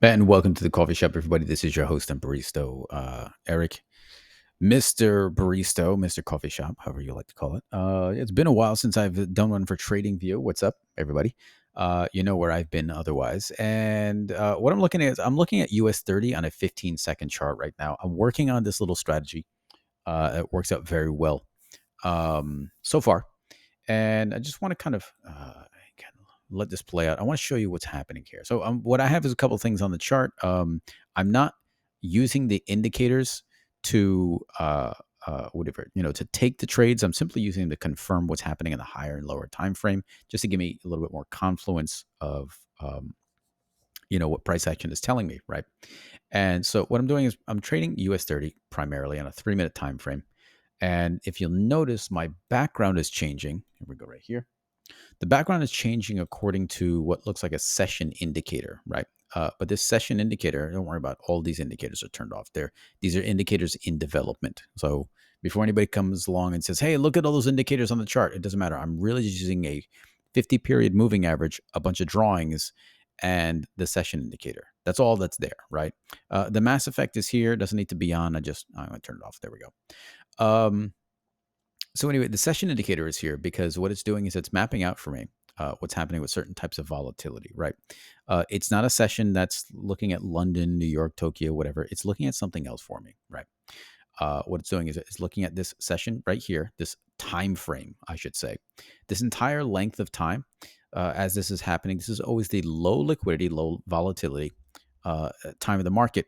And welcome to the coffee shop, everybody. This is your host and barista, Eric, Mr. Barista, Mr. Coffee Shop, however you like to call it. It's been a while since I've done one for Trading View. What's up, everybody? You know where I've been otherwise. And what I'm looking at is I'm looking at US30 on a 15-second chart right now. I'm working on this little strategy. It works out very well so far. And I just want to kind of let this play out. I want to show you what's happening here. So what I have is a couple things on the chart. I'm not using the indicators to whatever to take the trades. I'm simply using them to confirm what's happening in the higher and lower time frame, just to give me a little bit more confluence of what price action is telling me, right? And so what I'm doing is I'm trading US30 primarily on a 3-minute time frame. And if you'll notice, my background is changing. Here we go, right here. The background is changing according to what looks like a session indicator, right? But this session indicator, don't worry about all these indicators are turned off. These are indicators in development. So before anybody comes along and says, hey, look at all those indicators on the chart, it doesn't matter. I'm really just using a 50-period moving average, a bunch of drawings, and the session indicator. That's all that's there, right? The mass effect is here. Doesn't need to be on. I'm going to turn it off. There we go. So anyway, the session indicator is here because what it's doing is it's mapping out for me what's happening with certain types of volatility, right? It's not a session that's looking at London, New York, Tokyo, whatever. It's looking at something else for me, right? What it's doing is it's looking at this session right here, this time frame, I should say. This entire length of time as this is happening, this is always the low liquidity, low volatility time of the market.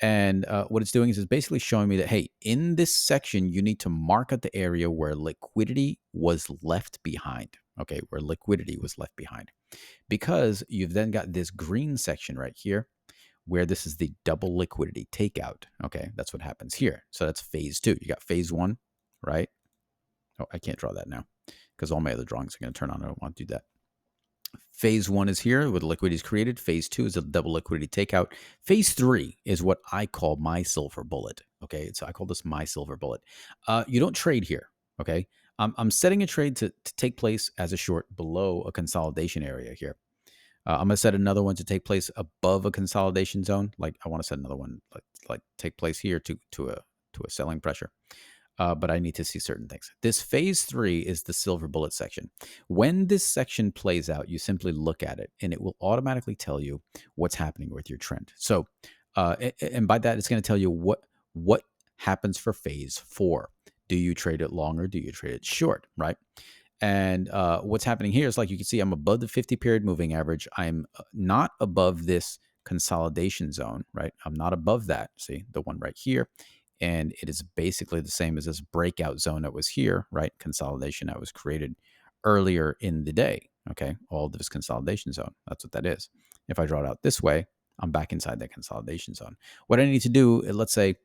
And what it's doing is it's basically showing me that, hey, in this section, you need to mark out the area where liquidity was left behind. Okay, where liquidity was left behind. Because you've then got this green section right here where this is the double liquidity takeout. Okay, that's what happens here. So that's phase two. You got phase one, right? Oh, I can't draw that now because all my other drawings are going to turn on. I don't want to do that. Phase one is here where the liquidity is created. Phase two is a double liquidity takeout. Phase three is what I call my silver bullet. Okay, so I call this my silver bullet. You don't trade here. Okay, I'm setting a trade to take place as a short below a consolidation area here. I'm gonna set another one to take place above a consolidation zone. Like I want to set another one like take place here to a selling pressure. But I need to see certain things. This phase three is the silver bullet section. When this section plays out, you simply look at it and it will automatically tell you what's happening with your trend. So, and by that, it's going to tell you what happens for phase four. Do you trade it long or do you trade it short, right? And what's happening here is like you can see, I'm above the 50-period moving average. I'm not above this consolidation zone, right? I'm not above that. See the one right here. And it is basically the same as this breakout zone that was here, right? Consolidation that was created earlier in the day. Okay. All of this consolidation zone. That's what that is. If I draw it out this way, I'm back inside that consolidation zone. What I need to do, let's say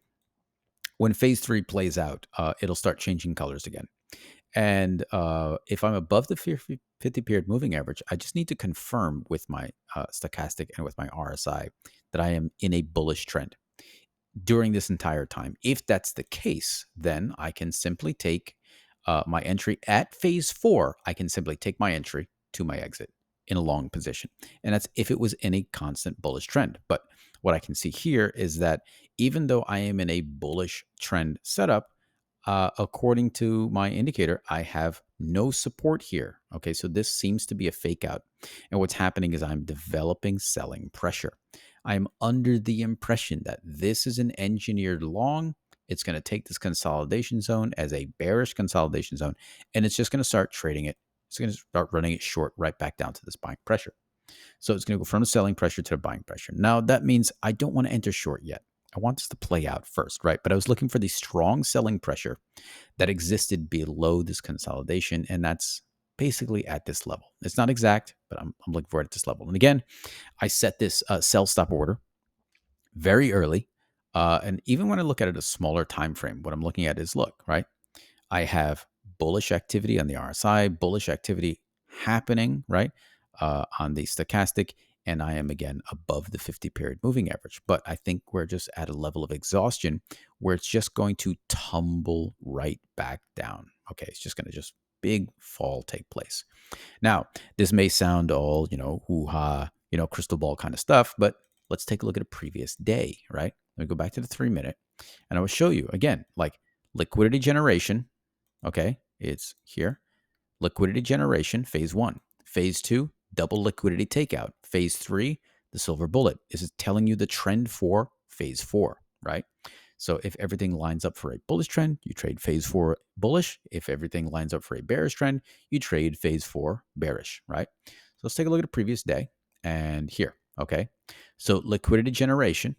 when phase three plays out, it'll start changing colors again. And if I'm above the 50-period moving average, I just need to confirm with my stochastic and with my RSI that I am in a bullish trend during this entire time. If that's the case, then I can simply take my entry at phase four. I can simply take my entry to my exit in a long position. And that's if it was in a constant bullish trend. But what I can see here is that even though I am in a bullish trend setup, according to my indicator, I have no support here. Okay, so this seems to be a fake out. And what's happening is I'm developing selling pressure. I'm under the impression that this is an engineered long. It's going to take this consolidation zone as a bearish consolidation zone, and it's just going to start trading it. It's going to start running it short right back down to this buying pressure. So it's going to go from the selling pressure to the buying pressure. Now, that means I don't want to enter short yet. I want this to play out first, right? But I was looking for the strong selling pressure that existed below this consolidation, and that's basically at this level. It's not exact, but I'm looking for it at this level. And again, I set this sell stop order very early. And even when I look at it a smaller time frame, what I'm looking at is, look, right? I have bullish activity on the RSI, bullish activity happening, right? On the stochastic, and I am again above the 50-period moving average. But I think we're just at a level of exhaustion where it's just going to tumble right back down. Okay, it's just going to just big fall take place. Now, this may sound all, hoo-ha, crystal ball kind of stuff, but let's take a look at a previous day, right? Let me go back to the 3-minute, and I will show you again, like liquidity generation. Okay, it's here. Liquidity generation, phase 1. Phase 2, double liquidity takeout. Phase 3, the silver bullet. This is telling you the trend for phase 4, right? So if everything lines up for a bullish trend, you trade phase 4 bullish. If everything lines up for a bearish trend, you trade phase 4 bearish, right? So let's take a look at a previous day and here, okay? So liquidity generation,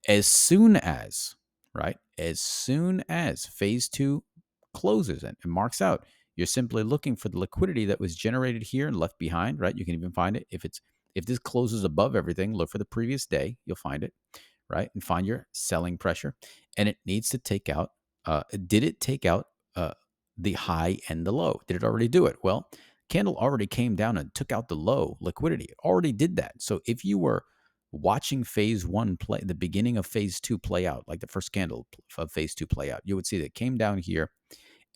as soon as, right, as soon as phase 2 closes and marks out, you're simply looking for the liquidity that was generated here and left behind, right? You can even find it if this closes above everything, look for the previous day, you'll find it, right? And find your selling pressure. And it needs to take out, did it take out the high and the low? Did it already do it? Well, candle already came down and took out the low liquidity. It already did that. So if you were watching phase 1 play, the beginning of phase 2 play out, like the first candle of phase 2 play out, you would see that it came down here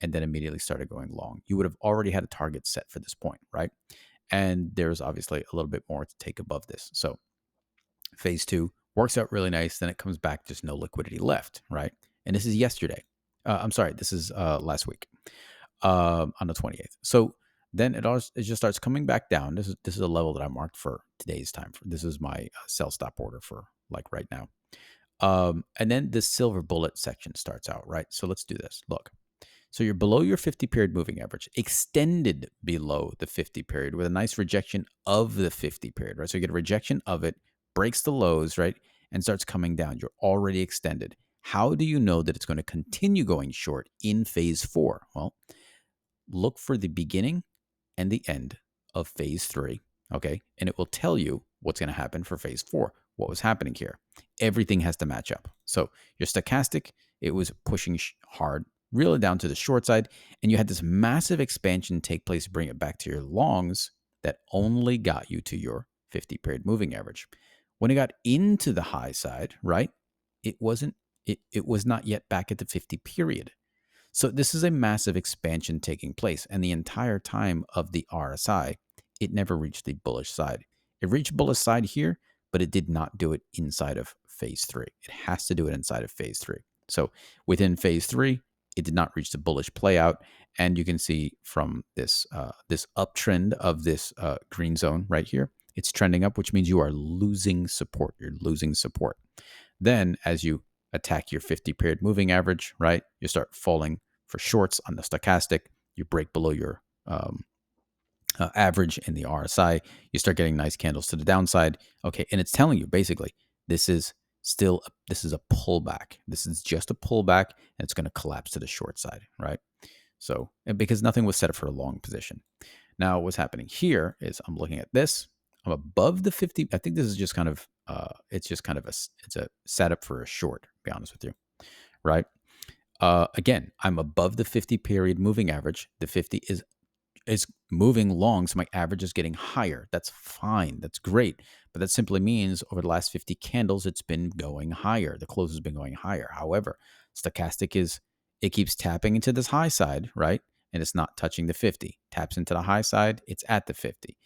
and then immediately started going long. You would have already had a target set for this point, right? And there's obviously a little bit more to take above this. So phase 2 works out really nice. Then it comes back, just no liquidity left, right? And this is yesterday. I'm sorry, this is last week on the 28th. So then it just starts coming back down. This is a level that I marked for today's time. This is my sell stop order for like right now. And then the silver bullet section starts out, right? So let's do this. Look. So you're below your 50-period moving average, extended below the 50-period with a nice rejection of the 50-period, right? So you get a rejection of it, breaks the lows, right? And starts coming down. You're already extended. How do you know that it's going to continue going short in phase 4? Well, look for the beginning and the end of phase 3, okay? And it will tell you what's going to happen for phase 4, what was happening here. Everything has to match up. So your stochastic, it was pushing hard, really down to the short side, and you had this massive expansion take place to bring it back to your longs that only got you to your 50-period moving average. When it got into the high side, right, it wasn't, it was not yet back at the 50-period. So this is a massive expansion taking place. And the entire time of the RSI, it never reached the bullish side. It reached bullish side here, but it did not do it inside of phase 3. It has to do it inside of phase 3. So within phase 3, it did not reach the bullish play out. And you can see from this this uptrend of this green zone right here, it's trending up, which means you are losing support. You're losing support. Then as you attack your 50-period moving average, right, you start falling for shorts on the stochastic. You break below your average in the RSI. You start getting nice candles to the downside. Okay, and it's telling you basically this is a pullback. This is just a pullback, and it's going to collapse to the short side, right? So, and because nothing was set up for a long position. Now, what's happening here is I'm looking at this. I'm above the 50. I think this is just kind of it's a setup for a short. To be honest with you, right? Again, I'm above the 50-period moving average. The 50 is moving long, so my average is getting higher. That's fine. That's great. But that simply means over the last 50 candles, it's been going higher. The close has been going higher. However, stochastic it keeps tapping into this high side, right? And it's not touching the 50. Taps into the high side, it's at the 50.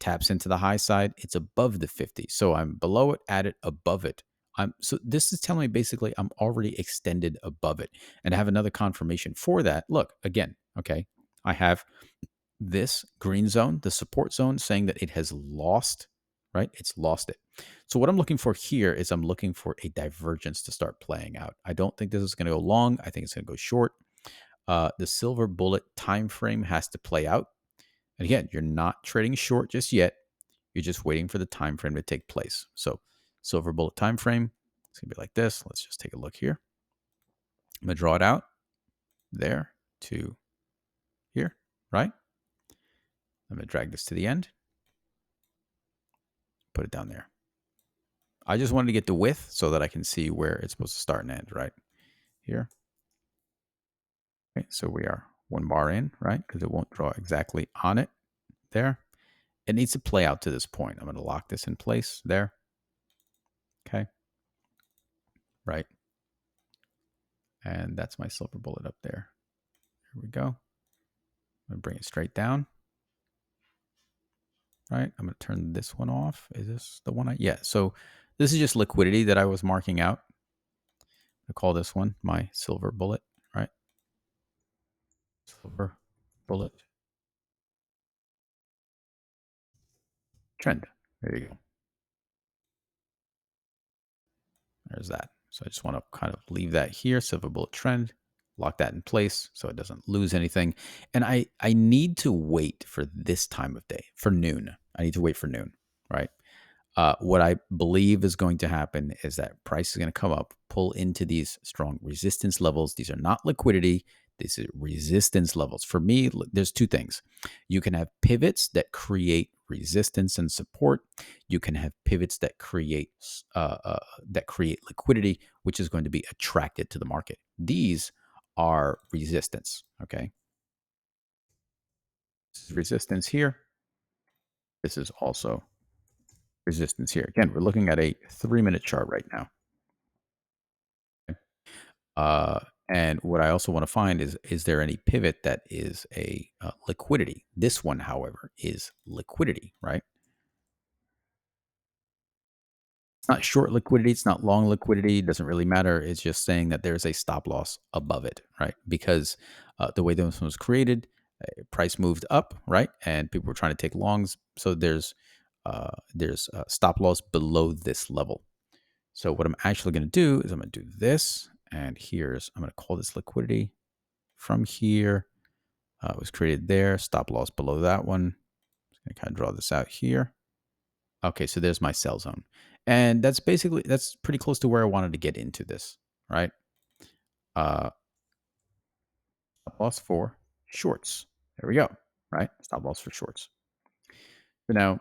Taps into the high side, it's above the 50. So I'm below it, at it, above it. So this is telling me basically I'm already extended above it. And I have another confirmation for that. Look, again, okay, I have this green zone, the support zone, saying that it has lost, right? It's lost it. So what I'm looking for here is I'm looking for a divergence to start playing out. I don't think this is going to go long. I think it's going to go short. The silver bullet time frame has to play out. And again, you're not trading short just yet. You're just waiting for the time frame to take place. So silver bullet time frame, it's going to be like this. Let's just take a look here. I'm going to draw it out there to here, right? I'm going to drag this to the end. Put it down there. I just wanted to get the width so that I can see where it's supposed to start and end, right? Here. Okay, so we are 1 bar in, right? Because it won't draw exactly on it there. It needs to play out to this point. I'm going to lock this in place there. Okay. Right. And that's my silver bullet up there. Here we go. I'm going to bring it straight down. Right. I'm going to turn this one off. Is this the one yeah. So This is just liquidity that I was marking out. I call this one my silver bullet, right? Silver bullet trend. There you go. There's that. So I just want to kind of leave that here, silver bullet trend, lock that in place so it doesn't lose anything. And I need to wait for this time of day, for noon. I need to wait for noon, right? What I believe is going to happen is that price is going to come up, pull into these strong resistance levels. These are not liquidity. These are resistance levels. For me, there's two things. You can have pivots that create resistance and support. You can have pivots that create liquidity, which is going to be attracted to the market. These are resistance. Okay, this is resistance here. This is also resistance here. Again, we're looking at a 3-minute chart right now. Uh, and what I also want to find is there any pivot that is a liquidity? This one, however, is liquidity, right? It's not short liquidity. It's not long liquidity. It doesn't really matter. It's just saying that there's a stop loss above it, right? Because the way this one was created, price moved up, right? And people were trying to take longs. So there's stop loss below this level. So what I'm actually going to do is I'm going to do this. And I'm going to call this liquidity from here. It was created there. Stop loss below that one. I'm going to kind of draw this out here. Okay, so there's my sell zone. And that's pretty close to where I wanted to get into this, right? Stop loss for shorts. There we go, right? Stop loss for shorts. So now,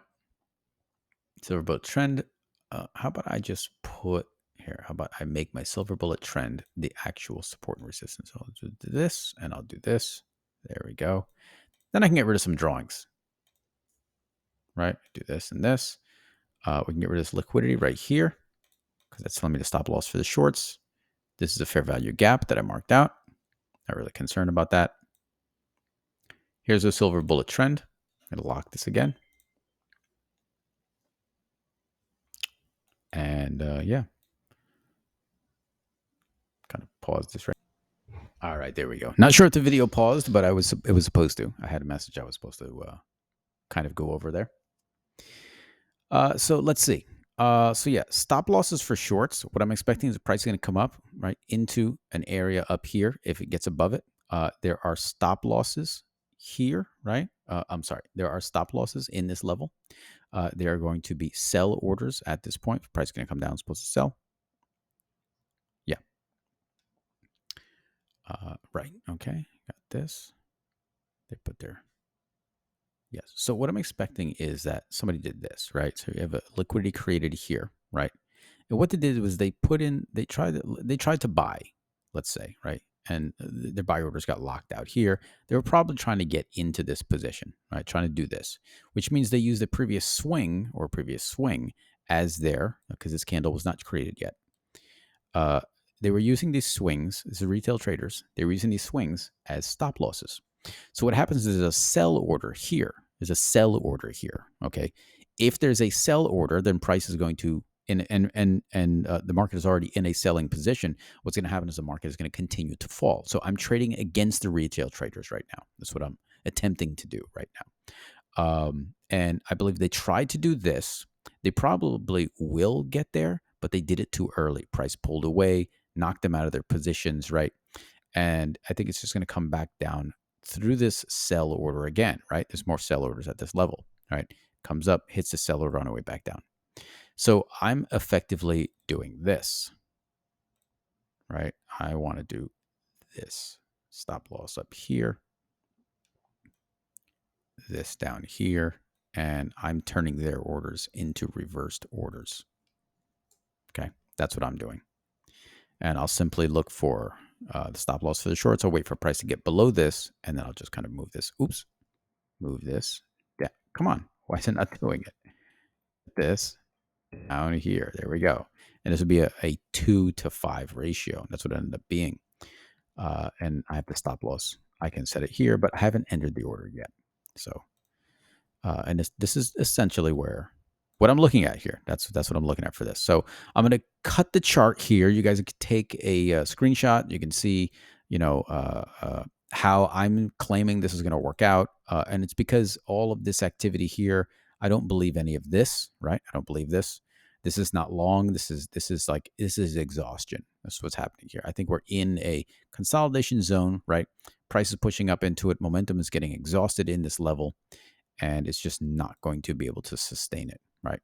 silver bullet trend. How about I just put here? How about I make my silver bullet trend the actual support and resistance? So I'll do this and I'll do this. There we go. Then I can get rid of some drawings, right? Do this and this. We can get rid of this liquidity right here because that's telling me to stop loss for the shorts. This is a fair value gap that I marked out. Not really concerned about that. Here's a silver bullet trend. I'm going to lock this again. And yeah, kind of pause this right. All right, there we go. Not sure if the video paused, but it was supposed to. I had a message I was supposed to kind of go over there. So let's see. So yeah, stop losses for shorts. What I'm expecting is the price is going to come up right into an area up here. If it gets above it, there are stop losses here, right? I'm sorry. There are stop losses in this level. There are going to be sell orders at this point. Price is going to come down. It's supposed to sell. Yeah. Right. Okay. Got this. They put their yes. So what I'm expecting is that somebody did this, right? So you have a liquidity created here, right? And what they did was they tried to buy, let's say, right? And their buy orders got locked out here. They were probably trying to get into this position, right? Trying to do this, which means they used the previous swing as their, because this candle was not created yet. They were using these swings, this is retail traders, they were using these swings as stop losses. So what happens is there's a sell order here. There's a sell order here, okay? If there's a sell order, then price is going to, and the market is already in a selling position, what's going to happen is the market is going to continue to fall. So I'm trading against the retail traders right now. That's what I'm attempting to do right now. And I believe they tried to do this. They probably will get there, but they did it too early. Price pulled away, knocked them out of their positions, right? And I think it's just going to come back down through this sell order again, right? There's more sell orders at this level, right? Comes up, hits the sell order on the way back down. So I'm effectively doing this, right? I want to do this. Stop loss up here, this down here, and I'm turning their orders into reversed orders. Okay, that's what I'm doing. And I'll simply look for the stop loss for the shorts. I'll wait for price to get below this, and then I'll just kind of move this. Oops, move this. Yeah, come on. Why is it not doing it? This down here. There we go. And this would be a 2 to 5 ratio. That's what it ended up being. And I have the stop loss. I can set it here, but I haven't entered the order yet. So, and this is essentially where what I'm looking at here. That's what I'm looking at for this. So I'm going to cut the chart here. You guys can take a screenshot. You can see, how I'm claiming this is going to work out, and it's because all of this activity here. I don't believe any of this, right? I don't believe this. This is not long. This is exhaustion. That's what's happening here. I think we're in a consolidation zone, right? Price is pushing up into it. Momentum is getting exhausted in this level, and it's just not going to be able to sustain it, right?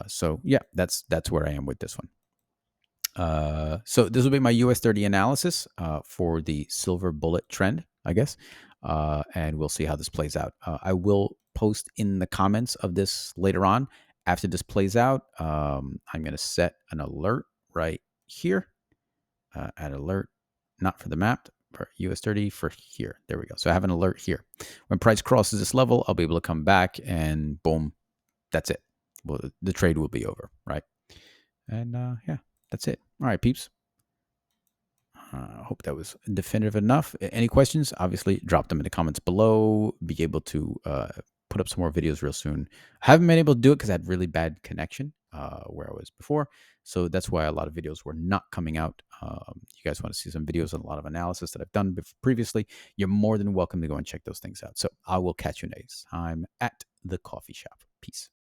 So yeah, that's where I am with this one. So this will be my US30 analysis for the silver bullet trend, I guess, and we'll see how this plays out. I will post in the comments of this later on. After this plays out, I'm going to set an alert right here. Add alert, not for the map, for US30, for here. There we go. So I have an alert here. When price crosses this level, I'll be able to come back and boom, that's it. Well, the trade will be over, right? And yeah, that's it. All right, peeps. I hope that was definitive enough. Any questions? Obviously, drop them in the comments below. Be able to put up some more videos real soon. I haven't been able to do it because I had really bad connection where I was before. So that's why a lot of videos were not coming out. You guys want to see some videos and a lot of analysis that I've done previously, you're more than welcome to go and check those things out. So I will catch you next time at the coffee shop. Peace.